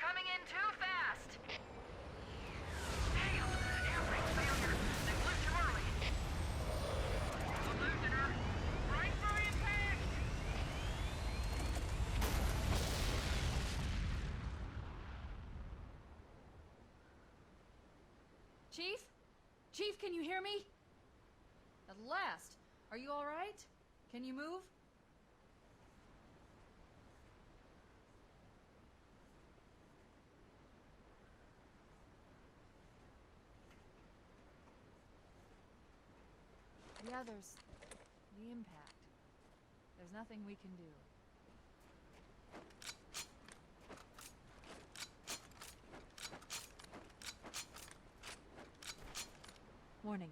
coming in too fast! Damn! Air brake failure! They flew too early! I'm losing her! Right for impact! Chief? Chief, can you hear me? At last! Are you alright? Can you move? The others... the impact. There's nothing we can do. Warning.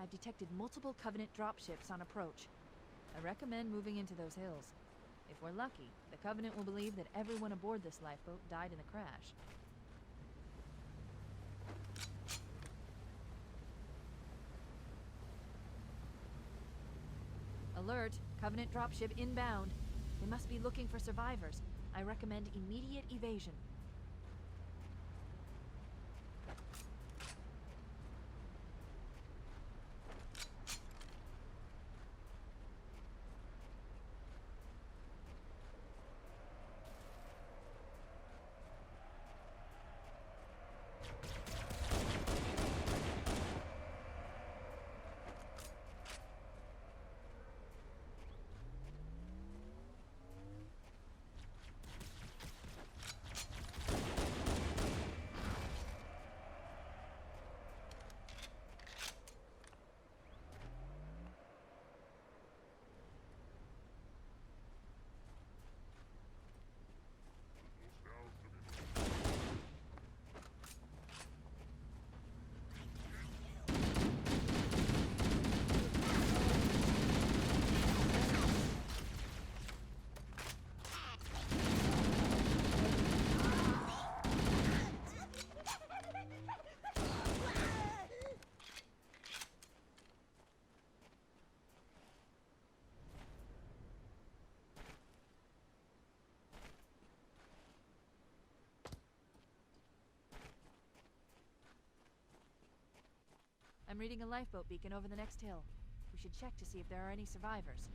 I've detected multiple Covenant dropships on approach. I recommend moving into those hills. If we're lucky, the Covenant will believe that everyone aboard this lifeboat died in the crash. Alert! Covenant dropship inbound. They must be looking for survivors. I recommend immediate evasion. I'm reading a lifeboat beacon over the next hill. We should check to see if there are any survivors.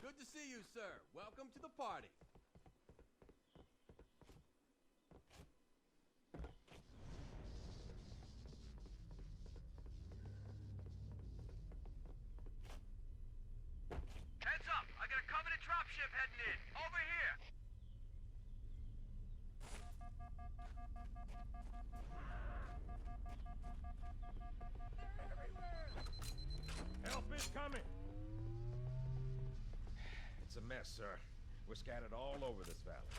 Good to see you, sir. Welcome to the party. Heads up! I got a Covenant dropship heading in. Over here! Help is coming! It's a mess, sir. We're scattered all over this valley.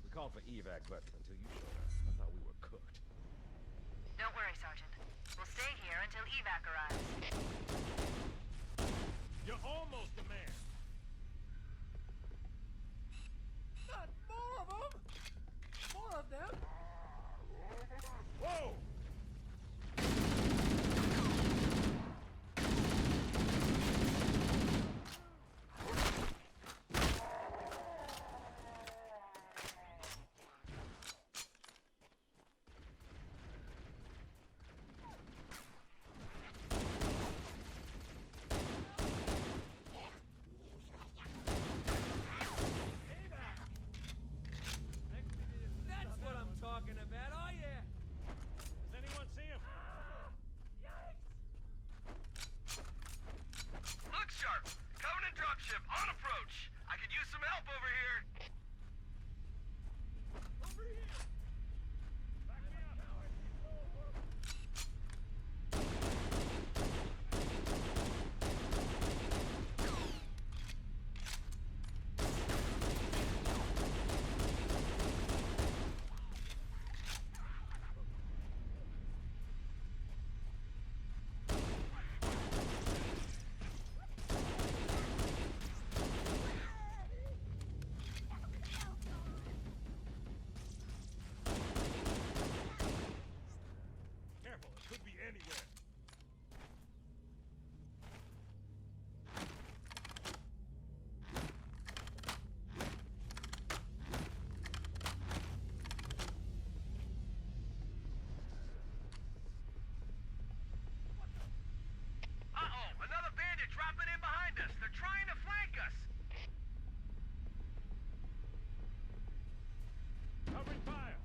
We called for evac, but until you showed up, I thought we were cooked. Don't worry, Sergeant. We'll stay here until evac arrives. You're almost a man! Not more of them! More of them! Whoa! That's what I'm talking about, oh yeah! Does anyone see him? Look sharp! Covenant dropship on approach! I could use some help over here! Over here! Back me up! dropping in behind us. They're trying to flank us. Covering fire.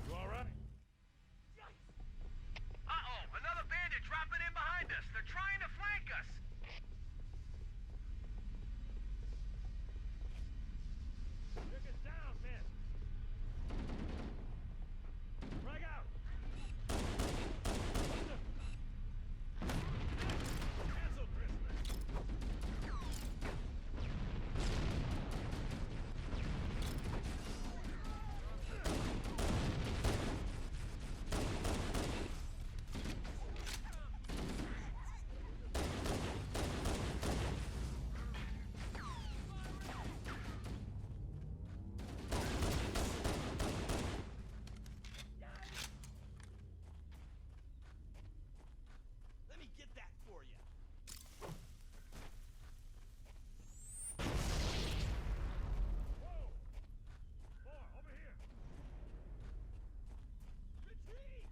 You all right? Uh-oh, another bandit dropping in behind us. They're trying to flank us. Pick us down, men. Frag out. What the? Cancel, Christmas. Let me get that for you. Whoa! More, over here. Retreat!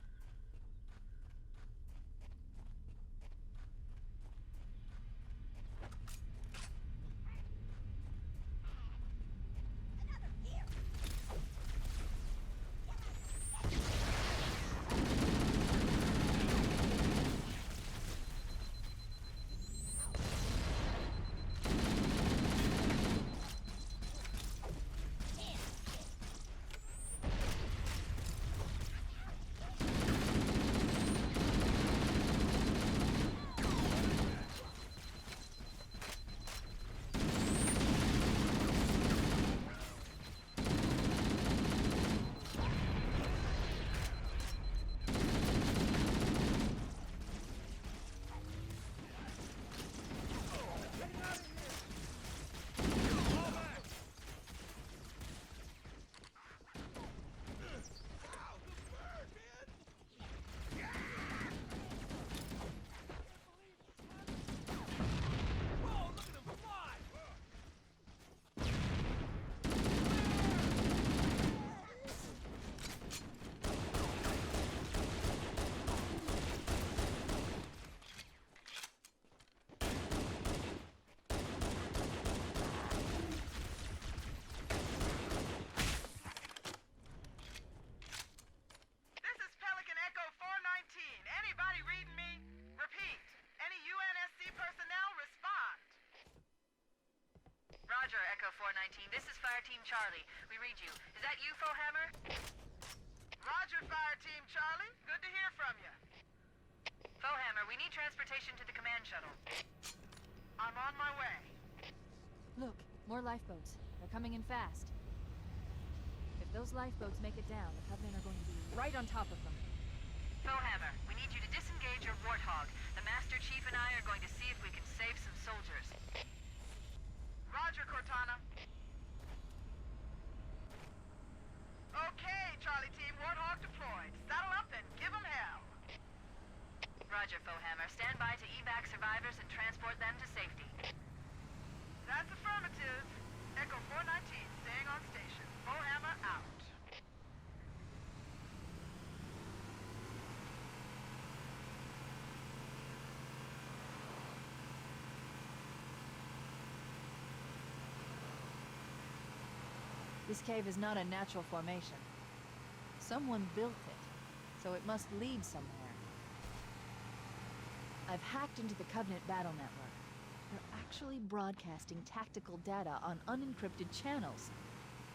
Whoa, look at them fly! This is Pelican Echo 419. Anybody reading me? Repeat. Any UNSC personnel respond. Roger, Echo 419. This is Fire Team Charlie. We read you. Is that you, Fohammer? Roger, Fire Team Charlie. Good to hear from you. Fohammer, we need transportation to the command shuttle. I'm on my way. Look, more lifeboats. They're coming in fast. If those lifeboats make it down, the Covenant are going to be right on top of them. Fohammer, we need you to disengage your Warthog. The Master Chief and I are going to see if we can save some soldiers. Roger, Cortana. Okay, Charlie Team, Warthog deployed. Saddle up and give 'em hell. Roger, Fohammer. Stand by to evac survivors and transport them to safety. That's affirmative. Echo 419 staying on station. Fohammer out. This cave is not a natural formation. Someone built it, so it must lead somewhere. I've hacked into the Covenant battle network. They're actually broadcasting tactical data on unencrypted channels.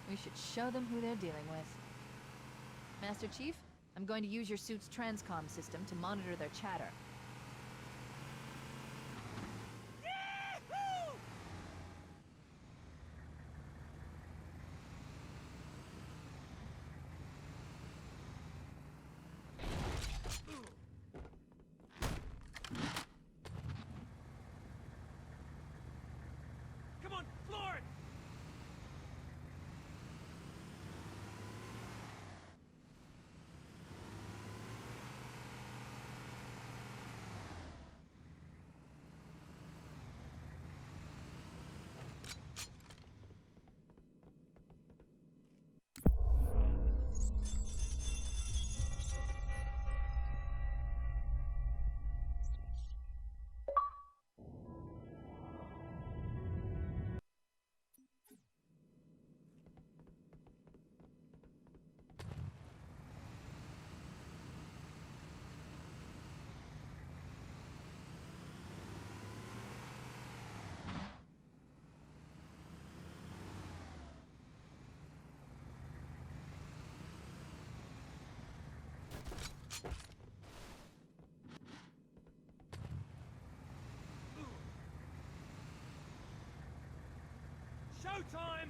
We should show them who they're dealing with. Master Chief, I'm going to use your suit's transcom system to monitor their chatter. Showtime!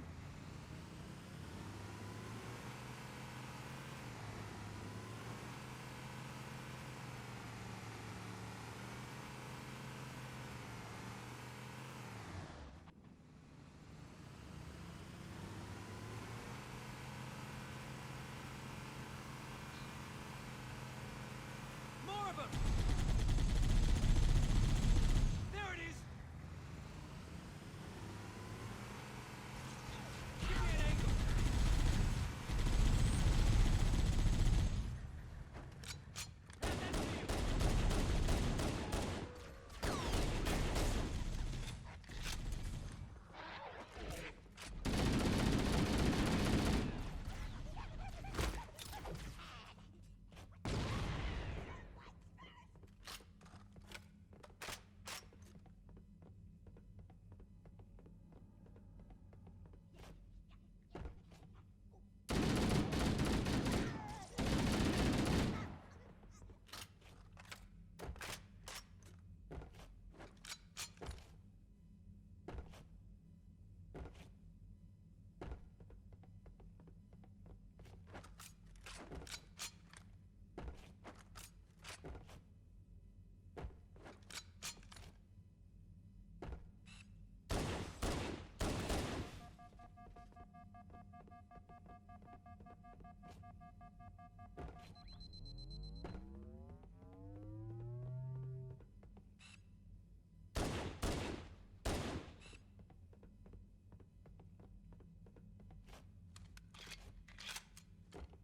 More of them! There it is! Give me an angle! Hand that to you!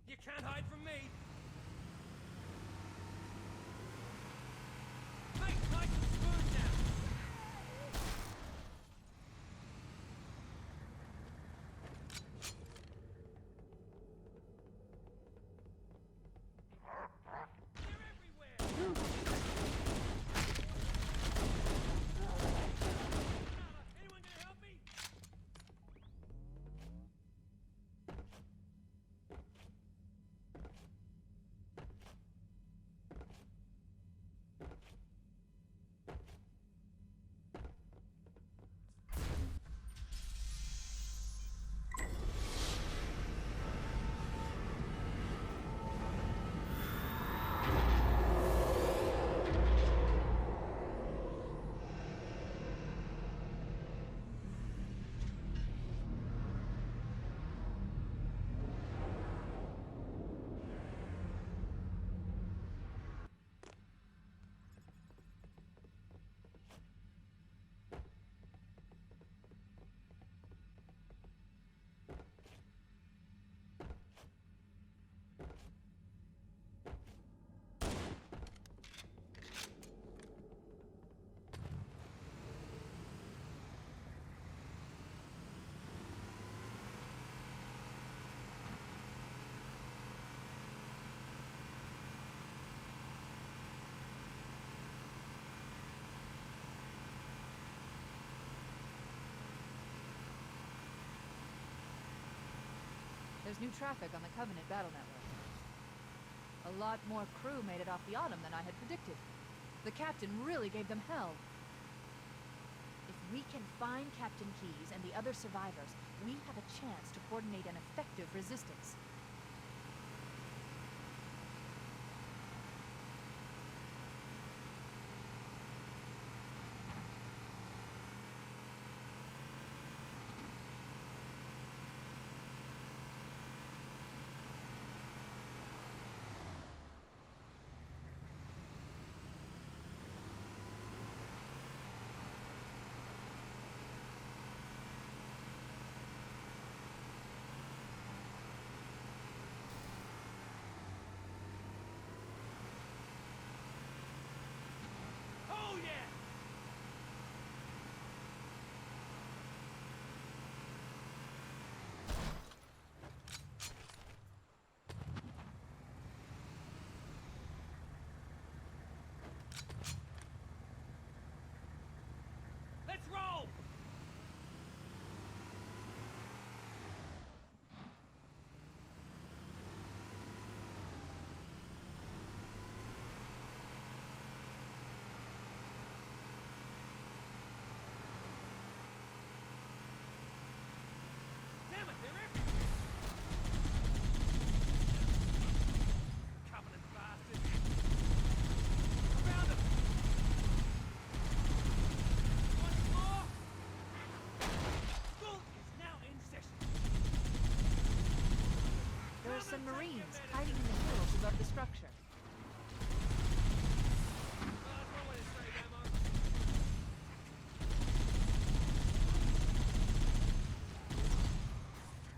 You can't hide from me! Mate, nice and smooth now! They're everywhere! Anyone gonna help me? There's new traffic on the Covenant battle network. A lot more crew made it off the Autumn than I had predicted. The captain really gave them hell. If we can find Captain Keyes and the other survivors, we have a chance to coordinate an effective resistance. Marines hiding in the hills above the structure.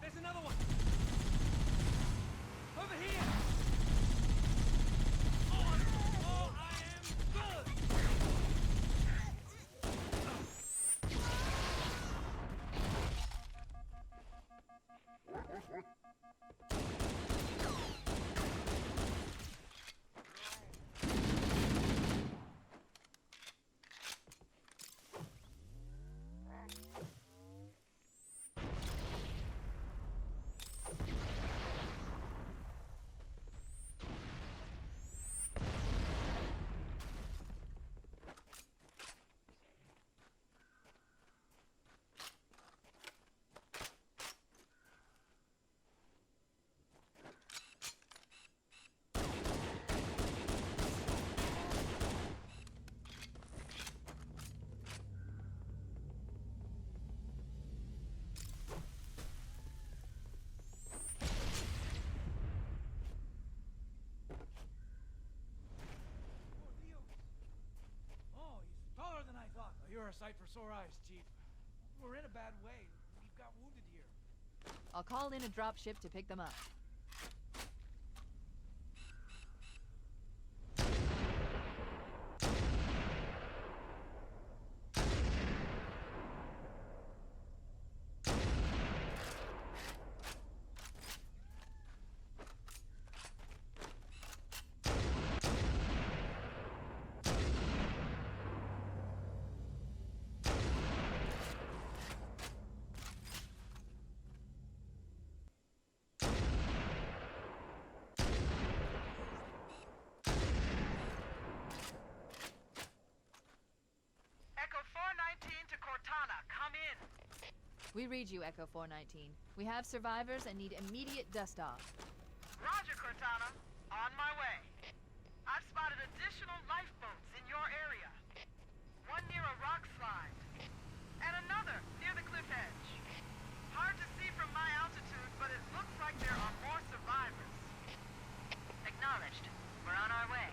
There's another one! Over here! Oh, I am good! Oh, he's taller than I thought. You're a sight for sore eyes, Chief. We're in a bad way. We've got wounded here. I'll call in a dropship to pick them up. Echo 419 to Cortana, come in. We read you, Echo 419. We have survivors and need immediate dust-off. Roger, Cortana. On my way. I've spotted additional lifeboats in your area. One near a rock slide. And another near the cliff edge. Hard to see from my altitude, but it looks like there are more survivors. Acknowledged. We're on our way.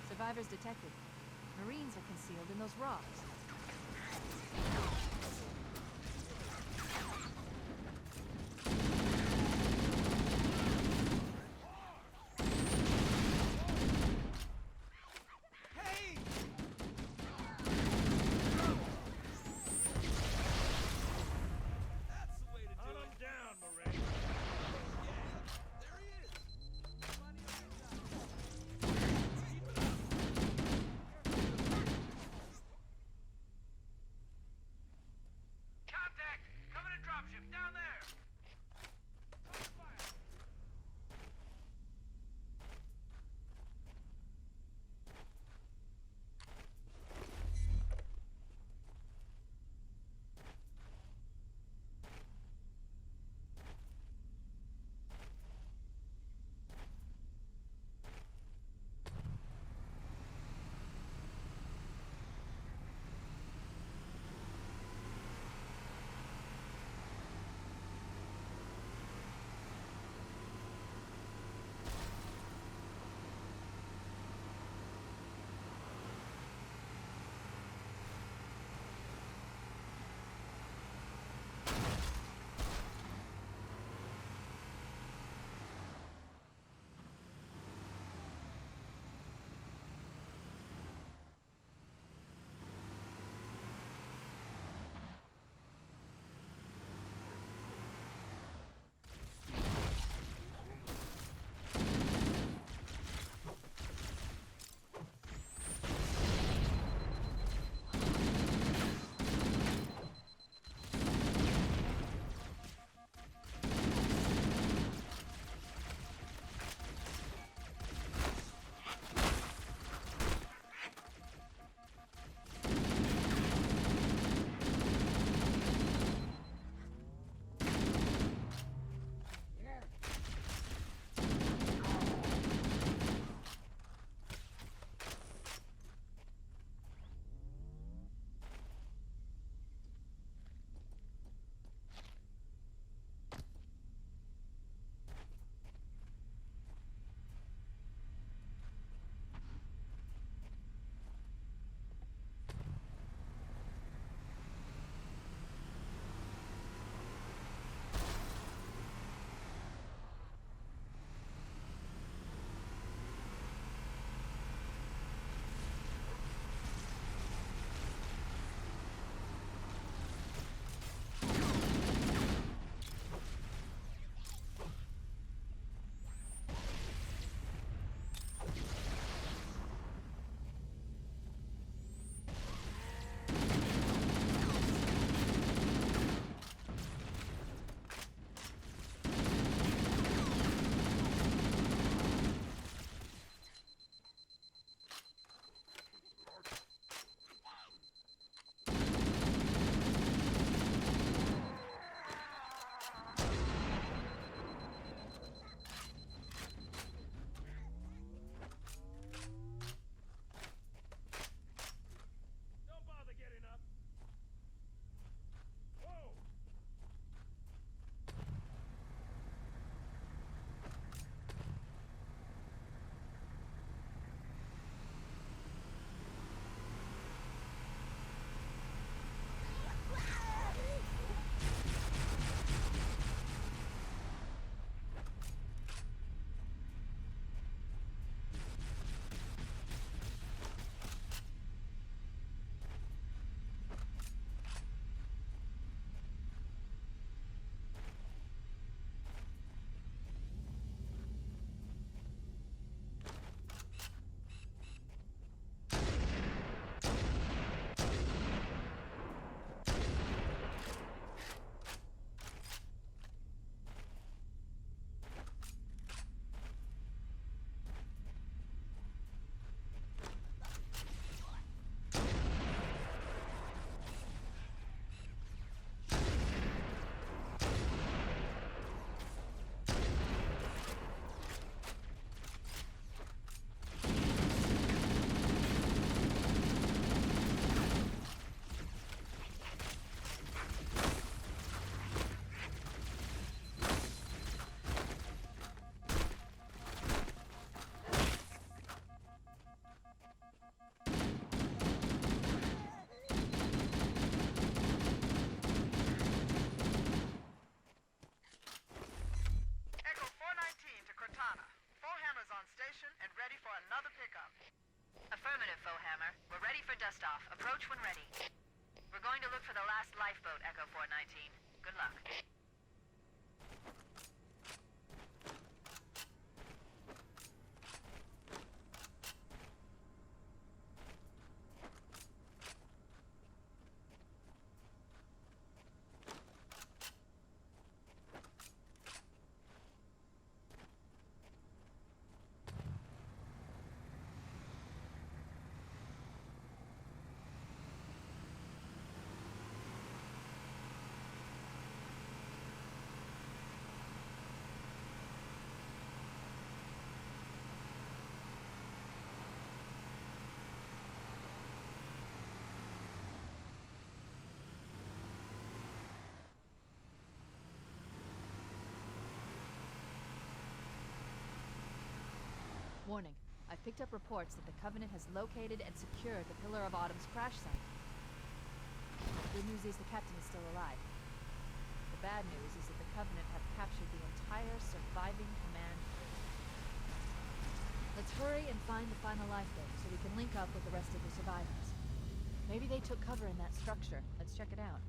Survivors detected. Marines are concealed in those rocks. Hey! That's the way to Hunt do him it. down, Marine. There he is. Come on, keep it up. Contact! Coming to dropship! Warning. I've picked up reports that the Covenant has located and secured the Pillar of Autumn's crash site. The good news is the captain is still alive. The bad news is that the Covenant have captured the entire surviving command crew. Let's hurry and find the final lifeboat so we can link up with the rest of the survivors. Maybe they took cover in that structure. Let's check it out.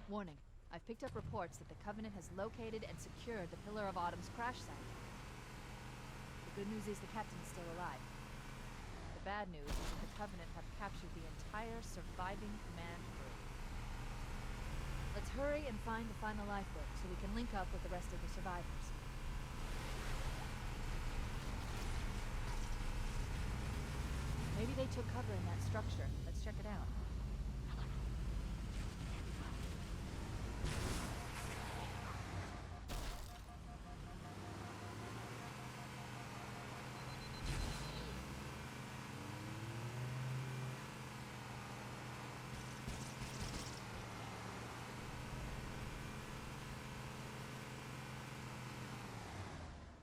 Warning. I've picked up reports that the Covenant has located and secured the Pillar of Autumn's crash site. The good news is the captain is still alive. The bad news is that the Covenant have captured the entire surviving command crew. Let's hurry and find the final lifeboat so we can link up with the rest of the survivors. Maybe they took cover in that structure. Let's check it out.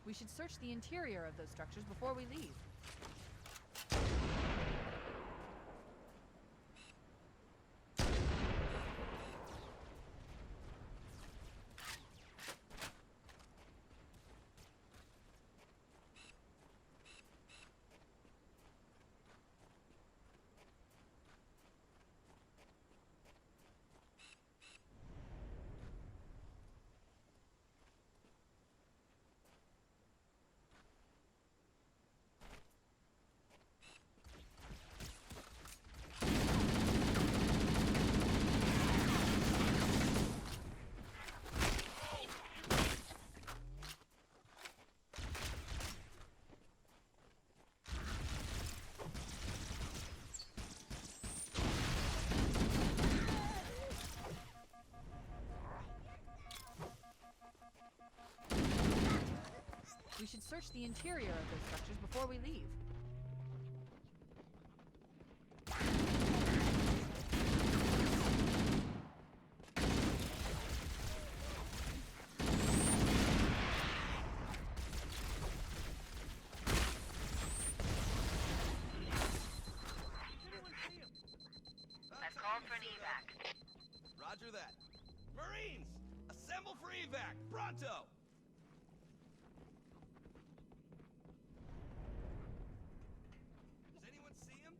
We should search the interior of those structures before we leave. We should search the interior of those structures before we leave. I've called for an evac. Roger that. Marines! Assemble for evac! Pronto! Does anyone see him?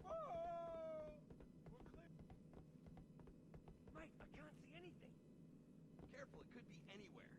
Whoa! We're clear. Mike, I can't see anything. Careful, it could be anywhere.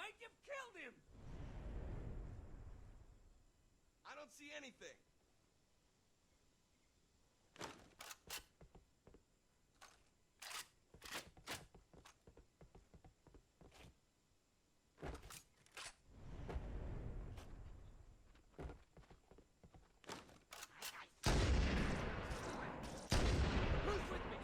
Mike, you've killed him! I don't see anything. Who's with me?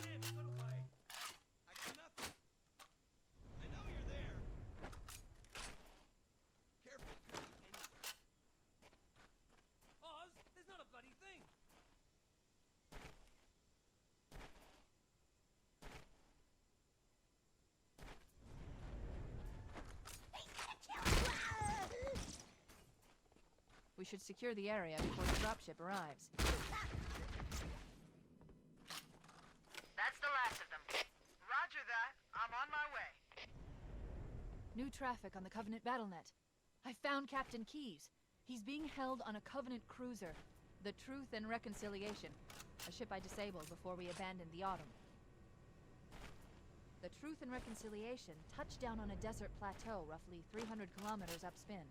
Damn, you got away. I got nothing. I know you're there. Careful, could be anywhere. Oz, there's not a bloody thing. We should secure the area before the dropship arrives. That's the last of them. Roger that. I'm on my way. New traffic on the Covenant BattleNet. I found Captain Keyes. He's being held on a Covenant cruiser, the Truth and Reconciliation, a ship I disabled before we abandoned the Autumn. The Truth and Reconciliation touched down on a desert plateau roughly 300 kilometers upspin.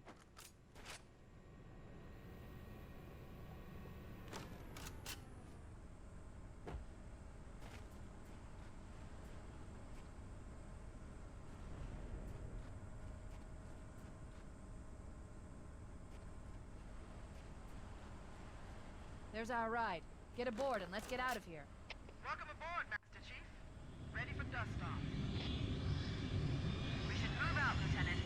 There's our ride. Get aboard and let's get out of here. Welcome aboard, Master Chief. Ready for dust off. We should move out, Lieutenant.